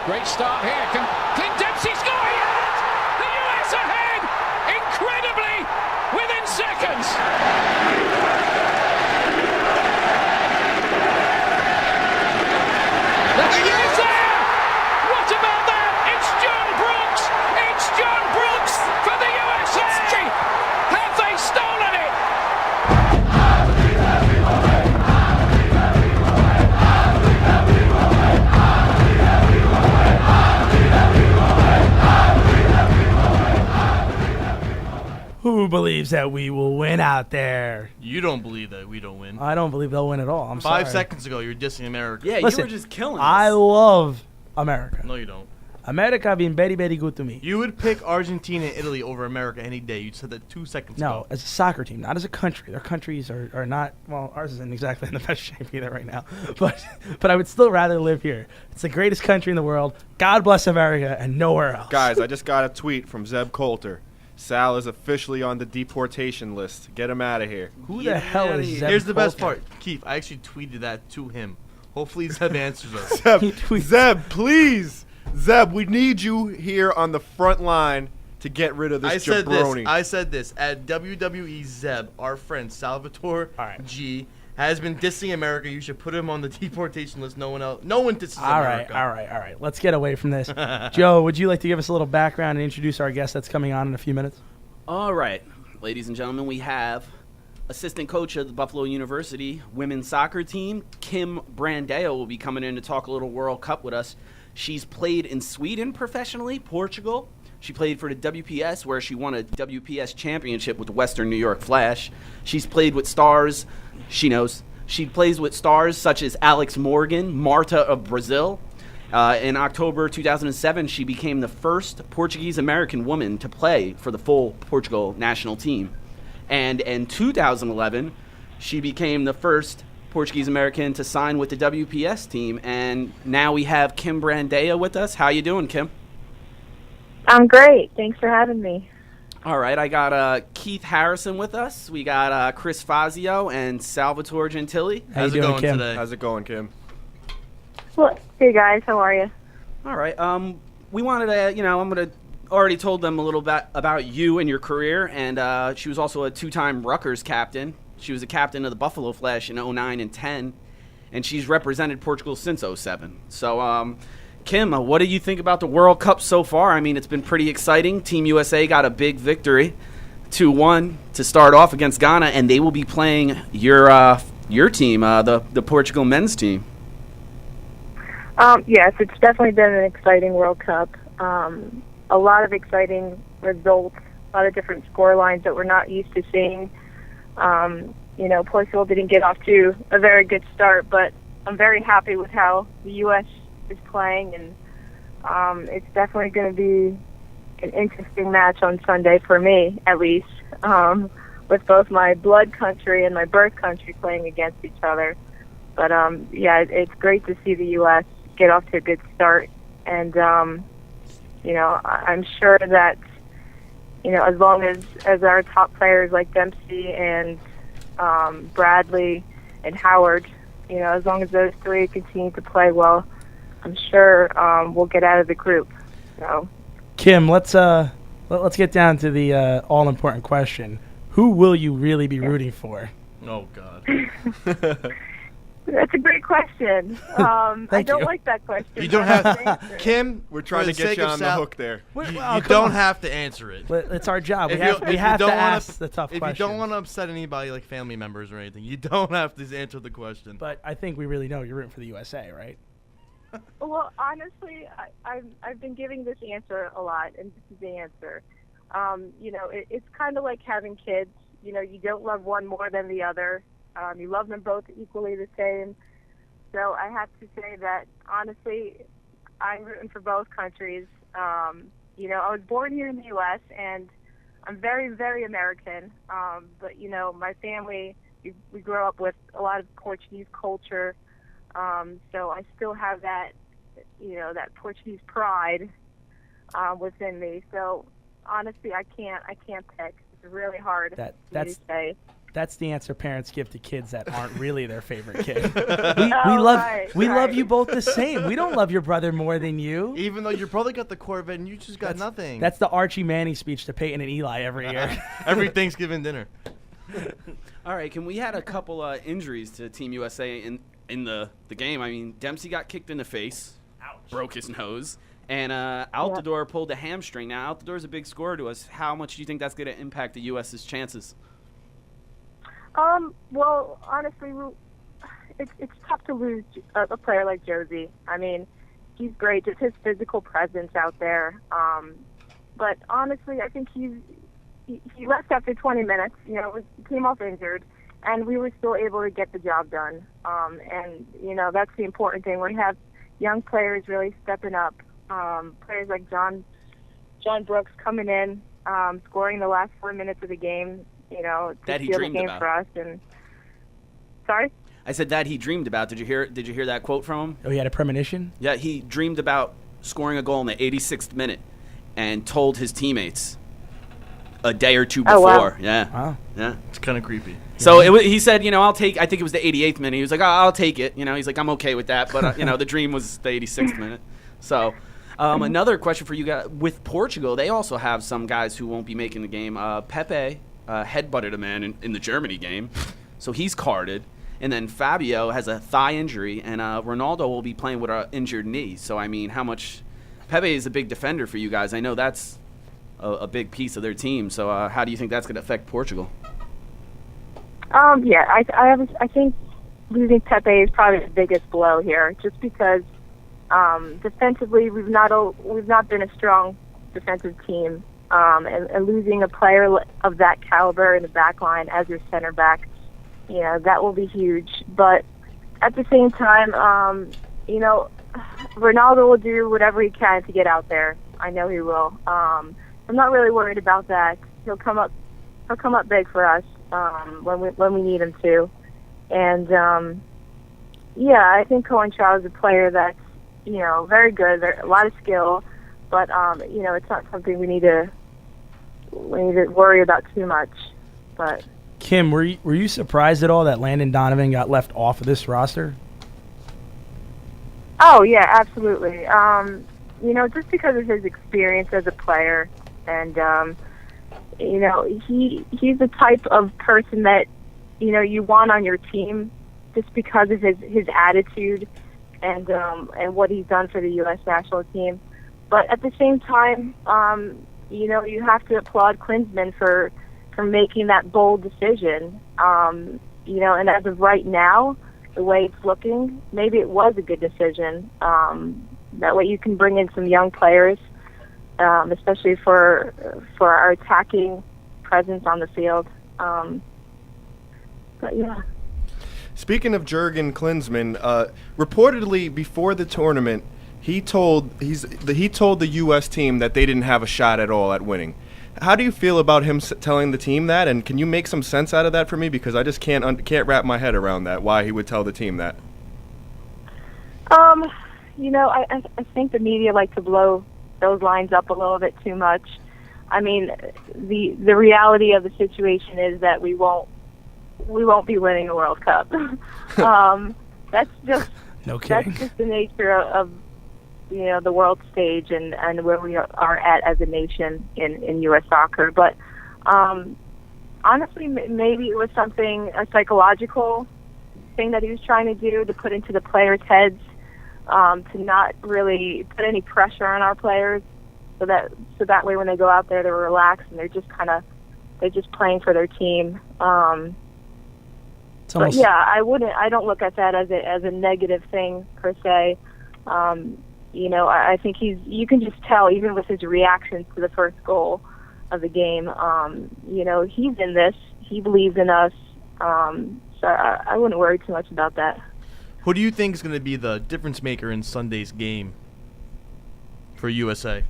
Great start here. Can Clint Dempsey score yet? The US ahead, incredibly, within seconds. The US there. What about that? It's John Brooks. It's John Brooks for the USA. Have they stolen it? Who believes that we will win out there? You don't believe that we don't win. I don't believe they'll win at all. I'm sorry. 5 seconds ago, you were dissing America. Yeah, Listen, you were just killing us. I love America. No, you don't. America been very, very good to me. You would pick Argentina and Italy over America any day. You said that 2 seconds ago. No, as a soccer team, not as a country. Their countries are not, well, ours isn't exactly in the best shape either right now. But I would still rather live here. It's the greatest country in the world. God bless America and nowhere else. Guys, I just got a tweet from Zeb Coulter. Sal is officially on the deportation list. Get him out of here. Who the hell is Zeb Here's the best Coulter? part. Keith, I actually tweeted that to him. Hopefully Zeb answers us. Zeb, please. Zeb, we need you here on the front line to get rid of this jabroni. I said this. At WWE Zeb, our friend Salvatore G has been dissing America. You should put him on the deportation list. No one disses America. All right. Let's get away from this. Joe, would you like to give us a little background and introduce our guest that's coming on in a few minutes? All right, ladies and gentlemen, we have assistant coach of the Buffalo University women's soccer team, Kim Brandao, will be coming in to talk a little World Cup with us. She's played in Sweden professionally, Portugal. She played for the WPS, where she won a WPS championship with the Western New York Flash. She's played with stars. She knows. She plays with stars such as Alex Morgan, Marta of Brazil. In October 2007, she became the first Portuguese-American woman to play for the full Portugal national team. And in 2011, she became the first Portuguese-American to sign with the WPS team. And now we have Kim Brandao with us. How you doing, Kim? I'm great. Thanks for having me. All right, I got Keith Harrison with us. We got Chris Fazio and Salvatore Gentili. How's it going today? How's it going, Kim? Well, hey guys, how are you? All right. We wanted to, I'm going to already told them a little bit about you and your career, and she was also a 2-time Rutgers captain. She was a captain of the Buffalo Flash in 09 and 10, and she's represented Portugal since 07. So, Kim, what do you think about the World Cup so far? I mean, it's been pretty exciting. Team USA got a big victory, 2-1 to start off against Ghana, and they will be playing your team, the Portugal men's team. Yes, it's definitely been an exciting World Cup. A lot of exciting results, a lot of different score lines that we're not used to seeing. Portugal didn't get off to a very good start, but I'm very happy with how the U.S. is playing, and it's definitely going to be an interesting match on Sunday for me, at least, with both my blood country and my birth country playing against each other. But, it's great to see the U.S. get off to a good start, and, I'm sure that, as long as our top players like Dempsey and Bradley and Howard, as long as those three continue to play well, I'm sure we'll get out of the group. So, Kim, let's get down to the all-important question. Who will you really be rooting for? Oh, God. That's a great question. I don't like that question. You don't have Kim, we're trying to get you on the hook there. You don't have to answer it. It's our job. If we have to ask the tough questions. questions. If you don't want to upset anybody, like family members or anything, you don't have to answer the question. But I think we really know you're rooting for the USA, right? Well, honestly, I've been giving this answer a lot, and this is the answer. It's kind of like having kids. You don't love one more than the other. You love them both equally the same. So I have to say that, honestly, I'm rooting for both countries. I was born here in the U.S., and I'm very, very American. But, my family, we grew up with a lot of Portuguese culture. So I still have that, that Portuguese pride within me. So, honestly, I can't pick. It's really hard to say. That's the answer parents give to kids that aren't really their favorite kid. we love you both the same. We don't love your brother more than you. Even though your brother got the Corvette and you just got nothing. That's the Archie Manning speech to Peyton and Eli every year. Every Thanksgiving dinner. All right, we had a couple injuries to Team USA in the game. I mean, Dempsey got kicked in the face, broke his nose, and Altidore pulled a hamstring. Now, Altidore's a big scorer to us. How much do you think that's going to impact the U.S.'s chances? Well, honestly, it's tough to lose a player like Josie. I mean, he's great, just his physical presence out there. But honestly, I think he left after 20 minutes. You know, came off injured, and we were still able to get the job done. And you know, that's the important thing. We have young players really stepping up. Players like John Brooks coming in, scoring the last 4 minutes of the game. You know, to seal the game for us. And sorry. I said that he dreamed about. Did you hear that quote from him? Oh, he had a premonition? Yeah, he dreamed about scoring a goal in the 86th minute and told his teammates a day or two before. Oh, wow. Yeah. Wow. Yeah. It's kind of creepy. So he said, you know, I think it was the 88th minute. He was like, I'll take it. You know, he's like, I'm okay with that. But, you know, the dream was the 86th minute. So another question for you guys. With Portugal, they also have some guys who won't be making the game. Pepe headbutted a man in the Germany game. So he's carded. And then Fabio has a thigh injury. And Ronaldo will be playing with an injured knee. So, I mean, how much – Pepe is a big defender for you guys. I know that's a big piece of their team. So how do you think that's going to affect Portugal? Yeah, I think losing Pepe is probably the biggest blow here, just because defensively we've not been a strong defensive team, and losing a player of that caliber in the back line as your center back, you know, that will be huge. But at the same time, you know, Ronaldo will do whatever he can to get out there. I know he will. I'm not really worried about that. He'll come up big for us when we need him to. And yeah, I think Cohen Chow is a player that's, you know, very good. There's a lot of skill, but you know, it's not something we need to worry about too much. But Kim, were you surprised at all that Landon Donovan got left off of this roster? Oh yeah, absolutely. You know, just because of his experience as a player, and you know, he's the type of person that, you know, you want on your team just because of his attitude and what he's done for the U.S. national team. But at the same time, you know, you have to applaud Klinsmann for making that bold decision. You know, and as of right now, the way it's looking, maybe it was a good decision. That way you can bring in some young players, especially for our attacking presence on the field. But yeah. Speaking of Jurgen Klinsmann, reportedly before the tournament, he told the U.S. team that they didn't have a shot at all at winning. How do you feel about him telling the team that? And can you make some sense out of that for me? Because I just can't wrap my head around that. Why he would tell the team that? You know, I think the media like to blow those lines up a little bit too much. I mean, the reality of the situation is that we won't be winning a World Cup. That's just no kidding. That's just the nature of you know, the world stage and where we are at as a nation in U.S. soccer. But honestly, maybe it was a psychological thing that he was trying to do to put into the players' heads, to not really put any pressure on our players, so that way when they go out there, they're relaxed and they're just playing for their team. But yeah, I don't look at that as a negative thing per se. You know, I think you can just tell even with his reactions to the first goal of the game. You know, he's in this. He believes in us. So I wouldn't worry too much about that. Who do you think is going to be the difference maker in Sunday's game for USA?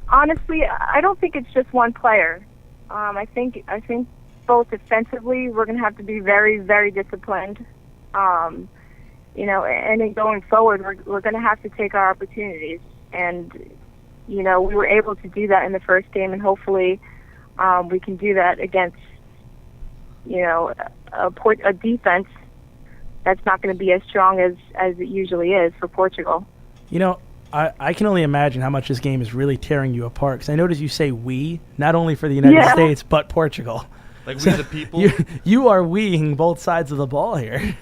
Honestly, I don't think it's just one player. I think both defensively, we're going to have to be very, very disciplined. You know, and then going forward, we're going to have to take our opportunities. And, you know, we were able to do that in the first game, and hopefully we can do that against, a defense that's not going to be as strong as it usually is for Portugal. I can only imagine how much this game is really tearing you apart, because I notice you say we, not only for the United States, but Portugal. Like we the people? You are weeing both sides of the ball here.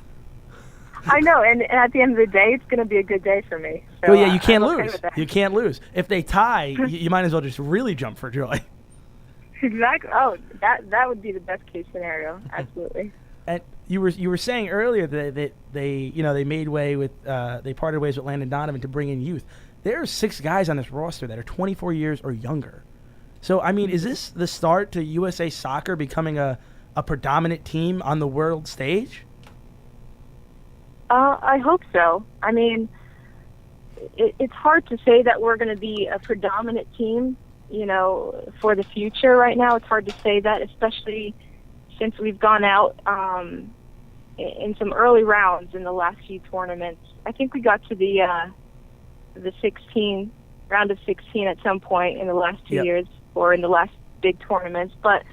I know, and at the end of the day, it's going to be a good day for me. So, well, yeah, you can't I'm okay lose. with that. You can't lose. If they tie, you might as well just really jump for joy. Exactly. Oh, that would be the best case scenario. Absolutely. And you were saying earlier that they made way with they parted ways with Landon Donovan to bring in youth. There are 6 guys on this roster that are 24 years or younger. So I mean, is this the start to USA Soccer becoming a predominant team on the world stage? I hope so. I mean, it's hard to say that we're going to be a predominant team, for the future right now. It's hard to say that, especially since we've gone out in some early rounds in the last few tournaments. I think we got to the round of 16 at some point in the last 2 years, or in the last big tournaments. But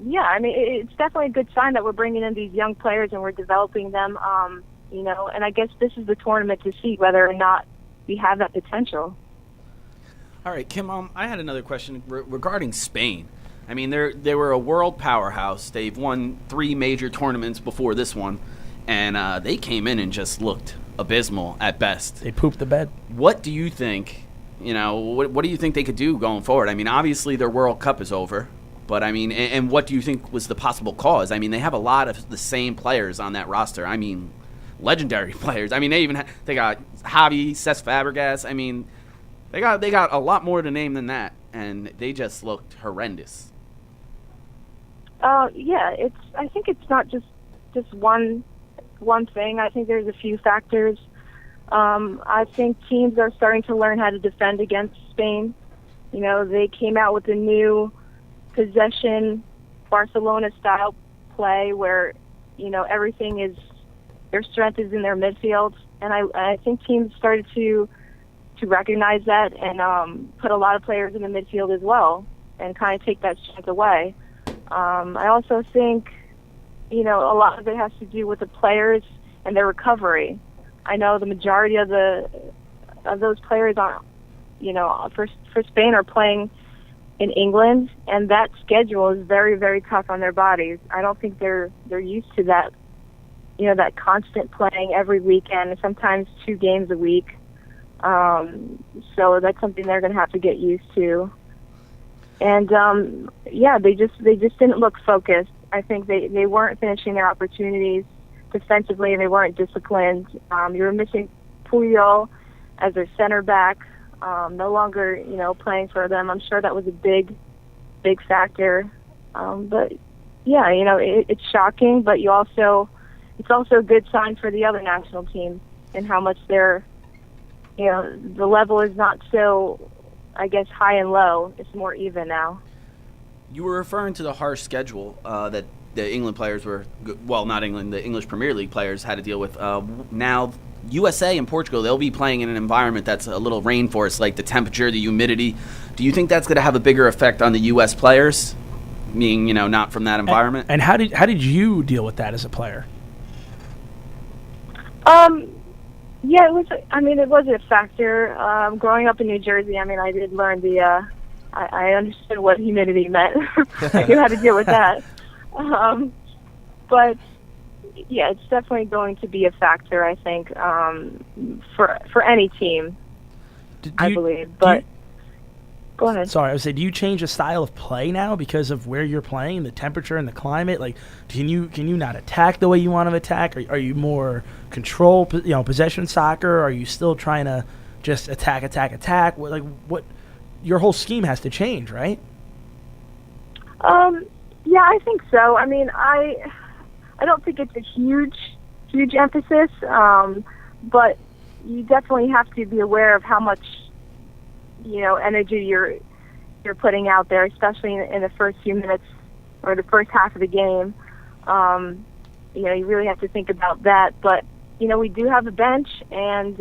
yeah, I mean, it's definitely a good sign that we're bringing in these young players and we're developing them. And I guess this is the tournament to see whether or not we have that potential. All right, Kim, I had another question regarding Spain. I mean, they were a world powerhouse. They've won 3 major tournaments before this one, and they came in and just looked abysmal at best. They pooped the bed. What do you think, what do you think they could do going forward? I mean, obviously their World Cup is over, but I mean, and what do you think was the possible cause? I mean, they have a lot of the same players on that roster. I mean, legendary players. I mean, they got Javi, Cesc Fabregas. I mean, they got a lot more to name than that, and they just looked horrendous. Yeah, I think it's not just one thing. I think there's a few factors. I think teams are starting to learn how to defend against Spain. They came out with a new possession Barcelona style play where, everything is, their strength is in their midfield. And I think teams started to recognize that and put a lot of players in the midfield as well and kind of take that strength away. I also think, a lot of it has to do with the players and their recovery. I know the majority of those players for Spain are playing in England, and that schedule is very, very tough on their bodies. I don't think they're used to that, that constant playing every weekend, and sometimes 2 games a week. So that's something they're going to have to get used to. And they just didn't look focused. I think they weren't finishing their opportunities defensively, and they weren't disciplined. You were missing Puyol as their center back, no longer playing for them. I'm sure that was a big factor. But yeah, it's shocking, but it's also a good sign for the other national teams and how much they're, the level is not so, I guess, high and low. It's more even now. You were referring to the harsh schedule that the England players not England, the English Premier League players had to deal with. Now, USA and Portugal, they'll be playing in an environment that's a little rainforest, like the temperature, the humidity. Do you think that's going to have a bigger effect on the U.S. players, being, not from that environment? And how did you deal with that as a player? Yeah, it was a factor. Growing up in New Jersey, I did learn I understood what humidity meant. I knew how to deal with that. But yeah, it's definitely going to be a factor, I think, for any team, I believe. But go ahead. Sorry, I was saying, do you change the style of play now because of where you're playing, the temperature and the climate? Like, can you not attack the way you want to attack? Are you more control, possession soccer? Are you still trying to just attack? What? Your whole scheme has to change, right? Yeah, I think so. I don't think it's a huge emphasis, but you definitely have to be aware of how much energy you're putting out there, especially in the first few minutes or the first half of the game. You really have to think about that. But we do have a bench, and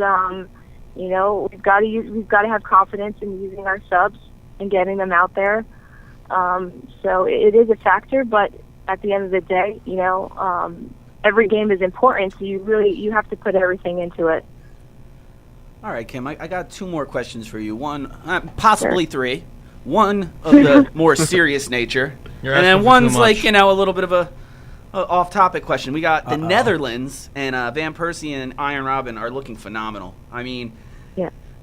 we've got to have confidence in using our subs and getting them out there. So it is a factor, but at the end of the day, every game is important, so you have to put everything into it. All right, Kim, I got 2 more questions for you. One, possibly 3. One of the more serious nature, and then one's like, a little bit of a off-topic question. We got the Netherlands, and Van Persie and Iron Robin are looking phenomenal. I mean,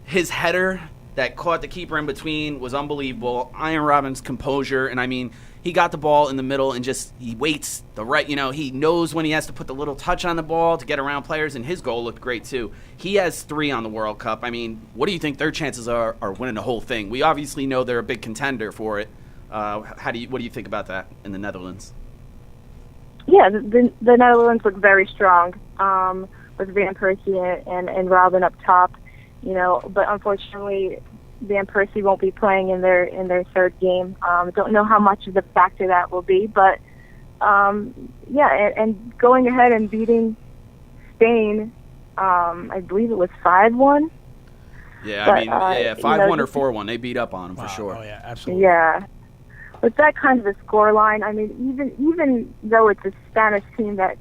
his header that caught the keeper in between was unbelievable. Iron Robin's composure, and I mean, he got the ball in the middle and he waits he knows when he has to put the little touch on the ball to get around players, and his goal looked great too. He has 3 on the World Cup. I mean, what do you think their chances are winning the whole thing? We obviously know they're a big contender for it. What do you think about that in the Netherlands? Yeah, the Netherlands look very strong with Van Persie and Robin up top, but unfortunately Van Persie won't be playing in their 3rd game. Don't know how much of the factor that will be, but and going ahead and beating Spain, I believe it was 5-1. Yeah, but, 5-1 or 4-1. They beat up on them for sure. Oh yeah, absolutely. Yeah. With that kind of a score line, I mean, even though it's a Spanish team that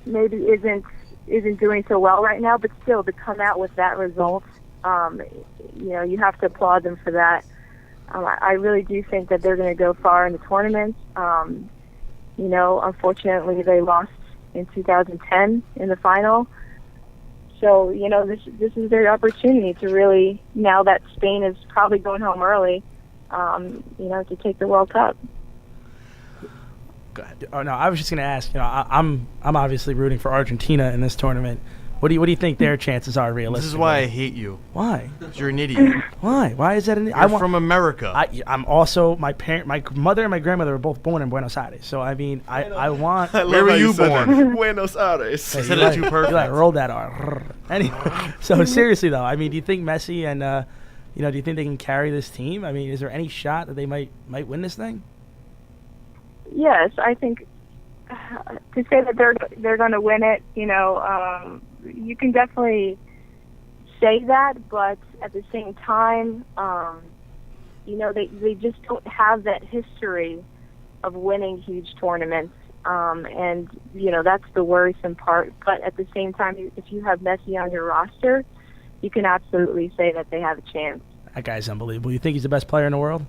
maybe isn't doing so well right now, but still to come out with that result, you have to applaud them for that. I really do think that they're going to go far in the tournament. Unfortunately, they lost in 2010 in the final. So, this is their opportunity to really, now that Spain is probably going home early, to take the World Cup. Go ahead. Oh no, I was just going to ask. I'm obviously rooting for Argentina in this tournament. What do you think their chances are realistically? This is why I hate you. Why? You're an idiot. Why? Why is that an idiot? I'm from America. I'm also my mother and my grandmother were both born in Buenos Aires. So I mean, I want. Where were you born? Buenos Aires. I said it too perfect. You like rolled that R. Anyway, so seriously though, I mean, do you think Messi and do you think they can carry this team? I mean, is there any shot that they might win this thing? Yes, I think to say that they're going to win it, you can definitely say that, but at the same time, they just don't have that history of winning huge tournaments, and that's the worrisome part. But at the same time, if you have Messi on your roster, you can absolutely say that they have a chance. That guy's unbelievable. You think he's the best player in the world?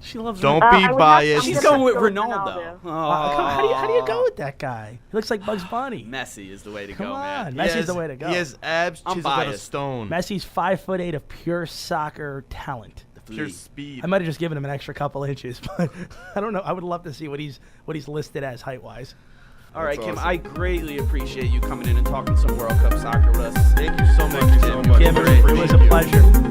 She loves Don't be biased. She's going with Ronaldo. How do you go with that guy? He looks like Bugs Bunny. Messi is the way to Come go, on. man. Messi's the way to go. He has abs chiseled out of stone. Messi's 5'8" of pure soccer talent. Pure speed. I might have just given him an extra couple inches, but I don't know. I would love to see what he's listed as height-wise. All right, Kim, awesome. I greatly appreciate you coming in and talking some World Cup soccer with us. Thank you so much, Kim. Kim, it was a pleasure.